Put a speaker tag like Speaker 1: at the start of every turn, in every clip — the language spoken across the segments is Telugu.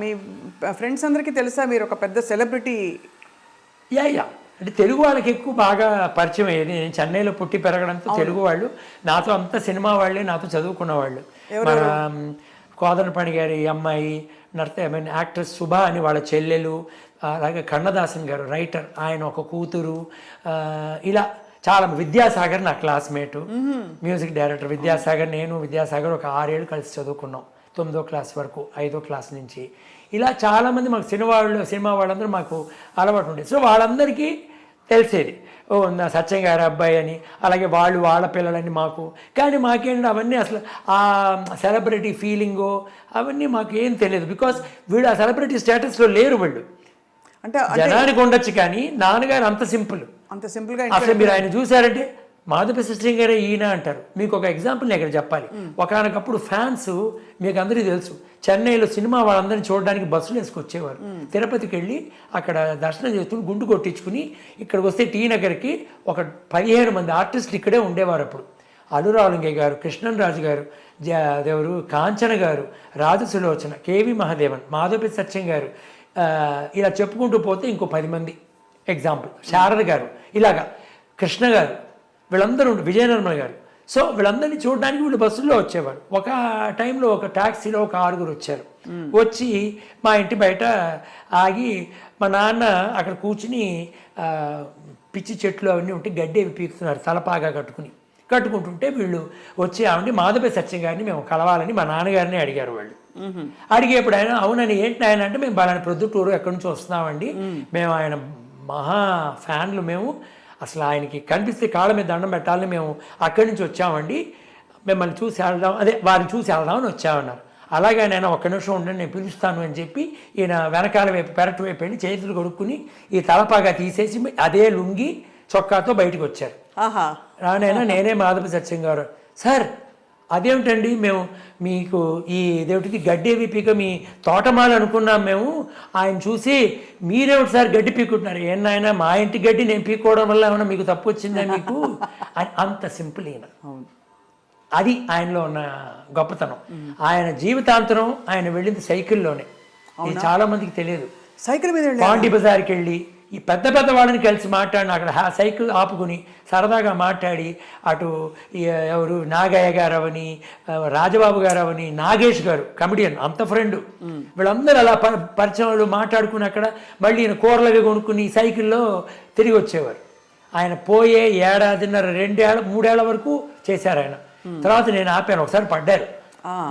Speaker 1: మీ ఫ్రెండ్స్ అందరికీ తెలుసా మీరు ఒక పెద్ద సెలబ్రిటీ?
Speaker 2: యా అంటే తెలుగు వాళ్ళకి ఎక్కువ బాగా పరిచయం అయ్యేది. నేను చెన్నైలో పుట్టి పెరగడంతో తెలుగు వాళ్ళు నాతో అంత సినిమా వాళ్ళే నాతో చదువుకున్న వాళ్ళు. మన కోదండపాణి గారి అమ్మాయి యాక్ట్రెస్ శుభ అని వాళ్ళ చెల్లెలు, అలాగే కన్నదాసన్ గారు రైటర్, ఆయన ఒక కూతురు, ఇలా చాలా. విద్యాసాగర్ నా క్లాస్మేటు, మ్యూజిక్ డైరెక్టర్ విద్యాసాగర్. నేను విద్యాసాగర్ ఒక 6 ఏళ్ళు కలిసి చదువుకున్నాం, 9వ క్లాస్ వరకు, 5వ క్లాస్ నుంచి. ఇలా చాలామంది మాకు సినిమా వాళ్ళందరూ మాకు అలవాటు ఉండేది. సో వాళ్ళందరికీ తెలిసేది, ఓ నా సత్యం గారి అబ్బాయి అని, అలాగే వాళ్ళ పిల్లలని మాకు. కానీ మాకేంటి అవన్నీ అసలు ఆ సెలబ్రిటీ ఫీలింగో అవన్నీ మాకు ఏం తెలియదు. బికాస్ వీళ్ళు ఆ సెలబ్రిటీ స్టేటస్లో లేరు. వాళ్ళు అంటే జనానికి ఉండొచ్చు, కానీ నాన్నగారు అంత సింపుల్గా. అసలు మీరు ఆయన చూసారంటే మాధవ సిస్టర్ గారే ఈయన అంటారు. మీకు ఒక ఎగ్జాంపుల్ నేను ఇక్కడ చెప్పాలి. ఒకనొకప్పుడు ఫ్యాన్స్ మీకు అందరికీ తెలుసు, చెన్నైలో సినిమా వాళ్ళందరినీ చూడడానికి బస్సులు వేసుకొచ్చేవారు. తిరుపతికి వెళ్ళి అక్కడ దర్శనం చేసుకుని గుండు కొట్టించుకుని ఇక్కడికి వస్తే టీ నగర్కి ఒక 15 మంది ఆర్టిస్టులు ఇక్కడే ఉండేవారు. అప్పుడు అలురావులింగయ్య గారు, కృష్ణన్ రాజు గారు, దేవరు కాంచన గారు, రాజు సులోచన, కేవి మహాదేవన్, మాధవ సత్యం గారు, ఇలా చెప్పుకుంటూ పోతే ఇంకో 10 మంది ఎగ్జాంపుల్, శారద గారు, ఇలాగా కృష్ణ గారు, వీళ్ళందరూ విజయనిర్మల గారు. సో వీళ్ళందరినీ చూడడానికి వీళ్ళు బస్సుల్లో వచ్చేవారు. ఒక టైంలో ఒక ట్యాక్సీలో ఒక 6 వచ్చారు. వచ్చి మా ఇంటి బయట ఆగి మా నాన్న అక్కడ కూర్చుని పిచ్చి చెట్లు అవన్నీ ఉంటే గడ్డి అవి పీకుతున్నారు తలపాగా కట్టుకుంటుంటే వీళ్ళు వచ్చి ఆవిడ మాధవ సత్యం గారిని మేము కలవాలని మా నాన్నగారిని అడిగారు. వాళ్ళు అడిగేప్పుడు ఆయన అవునని ఏంటి ఆయన అంటే, మేము బలాని ప్రొద్దుటూరు ఎక్కడి నుంచి వస్తున్నామండి, మేము ఆయన మహా ఫ్యాన్లు, మేము అసలు ఆయనకి కనిపిస్తే కాళ్ళ మీద దండం పెట్టాలని మేము అక్కడి నుంచి వచ్చామండి, మిమ్మల్ని చూసి వెళ్దాం, అదే వారిని చూసి వెళ్దామని వచ్చామన్నారు. అలాగే నేను ఒక్క నిమిషం ఉండండి నేను పిలుస్తాను అని చెప్పి ఈయన వెనకాల వైపు పెరటి వైపు వెళ్ళి చేతులు కొడుక్కుని ఈ తలపాగా తీసేసి అదే లుంగి చొక్కాతో బయటకు వచ్చారు. రానైనా నేనే మాధవ సత్యం గారు. సార్ అదేమిటండి, మేము మీకు ఈ ఇదేమిటికి గడ్డి అవి పీక మీ తోటమాలు అనుకున్నాం మేము, ఆయన చూసి మీరేమిటి సార్ గడ్డి పీకుంటున్నారు, ఏనాయన మా ఇంటి గడ్డి నేను పీకోవడం వల్ల ఏమన్నా మీకు తప్పు వచ్చిందా మీకు అని. అంత సింపుల్ ఈయన. అది ఆయనలో ఉన్న గొప్పతనం. ఆయన జీవితాంతరం ఆయన వెళ్ళింది సైకిల్లోనే. ఇది చాలా మందికి తెలియదు.
Speaker 1: సైకిల్ మీద
Speaker 2: పాండి బజార్కి వెళ్ళి ఈ పెద్ద వాళ్ళని కలిసి మాట్లాడిన, అక్కడ సైకిల్ ఆపుకుని సరదాగా మాట్లాడి, అటు ఎవరు నాగయ్య గారు అవని, రాజబాబు గారు అవని, నాగేష్ గారు కమెడియన్ అంత ఫ్రెండ్, వీళ్ళందరూ అలా పరిచయాలు మాట్లాడుకుని అక్కడ మళ్ళీ ఈయన కూరలవి కొనుక్కుని సైకిల్లో తిరిగి వచ్చేవారు. ఆయన పోయే 1.5 2 3 ఏళ్ల వరకు చేశారు ఆయన. తర్వాత నేను ఆపాను, ఒకసారి పడ్డారు.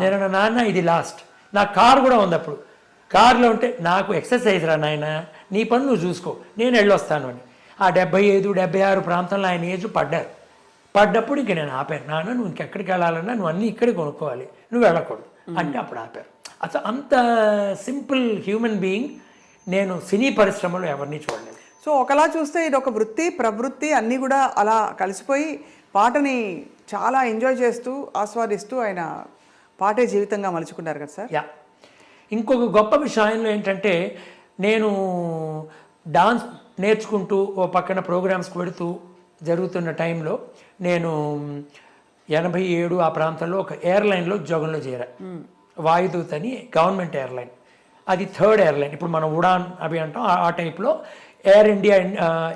Speaker 2: నేను నాన్న ఇది లాస్ట్, నా కారు కూడా ఉంది అప్పుడు, కారులో ఉంటే నాకు ఎక్సర్సైజ్ రా నాయన, నీ పని నువ్వు చూసుకో, నేను వెళ్ళొస్తాను అని. ఆ 75 76 ప్రాంతంలో ఆయన ఏజ్ పడ్డప్పుడు ఇంక నేను ఆపాను. నాన్న నువ్వు ఇంకెక్కడికి వెళ్ళాలన్నా నువ్వు అన్నీ ఇక్కడే కొనుక్కోవాలి, నువ్వు వెళ్ళకూడదు అంటే అప్పుడు ఆపారు. అసలు అంత సింపుల్ హ్యూమన్ బీయింగ్ నేను సినీ పరిశ్రమలో ఎవరిని చూడలేదు.
Speaker 1: సో ఒకలా చూస్తే ఇది ఒక వృత్తి ప్రవృత్తి అన్నీ కూడా అలా కలిసిపోయి పాటని చాలా ఎంజాయ్ చేస్తూ ఆస్వాదిస్తూ ఆయన పాటే జీవితంగా మలుచుకున్నారు కదా సార్.
Speaker 2: ఇంకొక గొప్ప విషయంలో ఏంటంటే, నేను డాన్స్ నేర్చుకుంటూ ఓ పక్కన ప్రోగ్రామ్స్కి వెళుతూ జరుగుతున్న టైంలో నేను 87 ఆ ప్రాంతంలో ఒక ఎయిర్లైన్లో ఉద్యోగంలో చేరా. వాయుదూత్ అని గవర్నమెంట్ ఎయిర్లైన్, అది 3rd ఎయిర్లైన్. ఇప్పుడు మనం ఉడాన్ అవి అంటాం ఆ టైప్లో. ఎయిర్ ఇండియా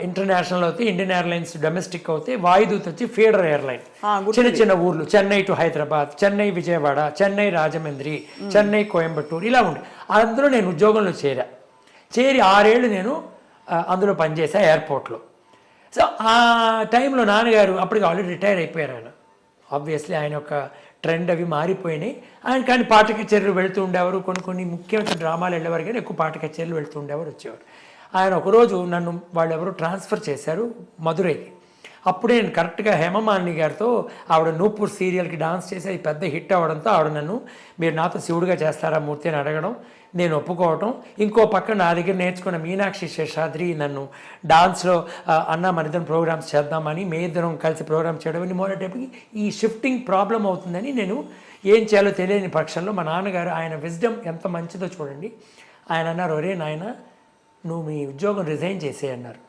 Speaker 2: ఇంటర్నేషనల్ అవుతాయి, ఇండియన్ ఎయిర్లైన్స్ డొమెస్టిక్ అవుతాయి, వాయుదూత్ వచ్చి ఫీడర్ ఎయిర్లైన్. చిన్న ఊర్లు, చెన్నై టు హైదరాబాద్, చెన్నై విజయవాడ, చెన్నై రాజమండ్రి, చెన్నై కోయంబత్తూరు ఇలా ఉండి అందులో నేను ఉద్యోగంలో చేరి 6 ఏళ్ళు నేను అందులో పనిచేసా ఎయిర్పోర్ట్లో. సో ఆ టైంలో నాన్నగారు అప్పటికి ఆల్రెడీ రిటైర్ అయిపోయారు. ఆయన ఆబ్వియస్లీ ఆయన యొక్క ట్రెండ్ అవి మారిపోయినాయి. ఆయన కానీ పాట కచేరీలు వెళ్తూ ఉండేవారు, కొన్ని ముఖ్యమైన డ్రామాలు వెళ్ళేవారు, కానీ ఎక్కువ పాట కచేరీలు వెళ్తూ ఉండేవారు, వచ్చేవారు. ఆయన ఒకరోజు నన్ను వాళ్ళు ఎవరో ట్రాన్స్ఫర్ చేశారు మధురైకి. అప్పుడే నేను కరెక్ట్గా హేమమాలిని గారితో ఆవిడ నూపూర్ సీరియల్కి డాన్స్ చేసి అది పెద్ద హిట్ అవ్వడంతో ఆవిడ నన్ను మీరు నాతో శివుడిగా చేస్తారా మూర్తి అని అడగడం, నేను ఒప్పుకోవటం. ఇంకో పక్క నా దగ్గర నేర్చుకున్న మీనాక్షి శేషాద్రి నన్ను డాన్స్లో అన్న మనిద్దరం ప్రోగ్రామ్స్ చేద్దామని, మీ ఇద్దరం కలిసి ప్రోగ్రామ్స్ చేయడం అని మొదలైనప్పటికీ ఈ షిఫ్టింగ్ ప్రాబ్లం అవుతుందని నేను ఏం చేయాలో తెలియని పక్షంలో మా నాన్నగారు, ఆయన విజ్డమ్ ఎంత మంచిదో చూడండి, ఆయన అన్నారు, ఒరే నాయన నువ్వు మీ ఉద్యోగం రిజైన్ చేసేయన్నారు.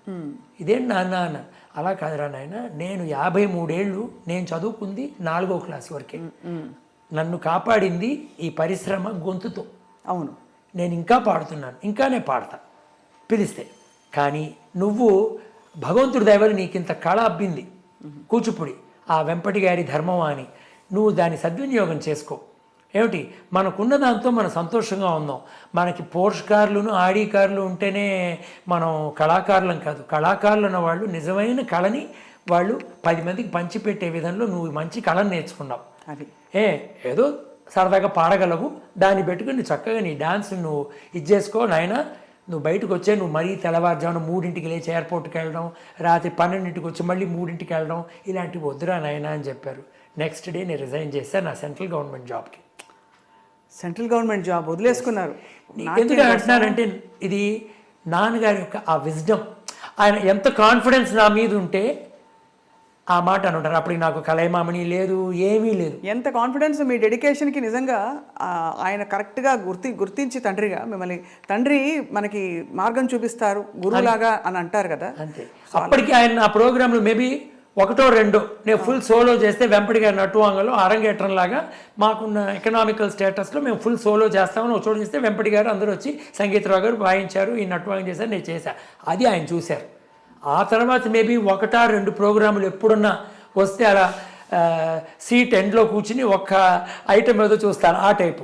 Speaker 2: ఇదేంటి నాన్న అన్న. అలా కాదురా నాయన, నేను 53 ఏళ్ళు నేను చదువుకుంది 4వ క్లాస్ వరకే, నన్ను కాపాడింది ఈ పరిశ్రమ గొంతుతో.
Speaker 1: అవును,
Speaker 2: నేను ఇంకా పాడుతున్నాను, ఇంకా నేను పాడతా పిలిస్తే. కానీ నువ్వు భగవంతుడి దయవల్ల నీకు ఇంత కళ అబ్బింది కూచిపూడి, ఆ వెంపటి గారి ధర్మం అని, నువ్వు దాన్ని సద్వినియోగం చేసుకో. ఏమిటి, మనకున్న దాంతో మనం సంతోషంగా ఉందాం. మనకి పోర్ష్ కార్లును ఆడి కార్లు ఉంటేనే మనం కళాకారులం కాదు. కళాకారులు ఉన్న వాళ్ళు నిజమైన కళని వాళ్ళు 10 మందికి పంచిపెట్టే విధంలో నువ్వు మంచి కళను నేర్చుకున్నావు.
Speaker 1: అది
Speaker 2: ఏదో సరదాగా పాడగలవు, దాన్ని పెట్టుకుని చక్కగా నీ డాన్స్ నువ్వు ఇది చేసుకో నాయన. నువ్వు బయటకు వచ్చే, నువ్వు మరీ తెల్లవారుజామున 3ంటికి లేచి ఎయిర్పోర్ట్కి వెళ్ళడం, రాత్రి 12ంటికి వచ్చి మళ్ళీ 3ంటికి వెళ్ళడం, ఇలాంటివి వద్దురా నాయన అని చెప్పారు. నెక్స్ట్ డే నేను రిజైన్ చేశాను నా సెంట్రల్ గవర్నమెంట్ జాబ్కి.
Speaker 1: సెంట్రల్ గవర్నమెంట్ జాబ్ వదిలేసుకున్నారు.
Speaker 2: ఎందుకు అంటున్నానంటే ఇది నాన్నగారి యొక్క ఆ విజ్డమ్, ఆయన ఎంత కాన్ఫిడెన్స్ నా మీద ఉంటే ఆ మాట అని ఉంటారు. అప్పటికి నాకు కలైమామణి లేదు, ఏమీ లేదు.
Speaker 1: ఎంత కాన్ఫిడెన్స్ మీ డెడికేషన్కి నిజంగా ఆయన కరెక్ట్గా గుర్తించి తండ్రిగా మిమ్మల్ని, తండ్రి మనకి మార్గం చూపిస్తారు గురువులాగా అని అంటారు కదా.
Speaker 2: అంతే. అప్పటికి ఆయన ఆ ప్రోగ్రాంలో మేబీ 1 or 2 నేను ఫుల్ సోలో చేస్తే వెంపటి గారి నటువాంగలో అరంగేట్రం లాగా మాకున్న ఎకనామికల్ స్టేటస్లో మేము ఫుల్ సోలో చేస్తామని ఒక చోటు చేస్తే వెంపటి గారు అందరూ వచ్చి సంగీతరావు గారు వాయించారు, ఈ నటువాంగం చేశారు, నేను చేశాను. అది ఆయన చూశారు. ఆ తర్వాత మేబీ 1 or 2 ప్రోగ్రాములు ఎప్పుడున్నా వస్తే అలా సీట్ ఎండ్లో కూర్చుని ఒక్క ఐటమ్ ఏదో చూస్తారు, ఆ టైపు.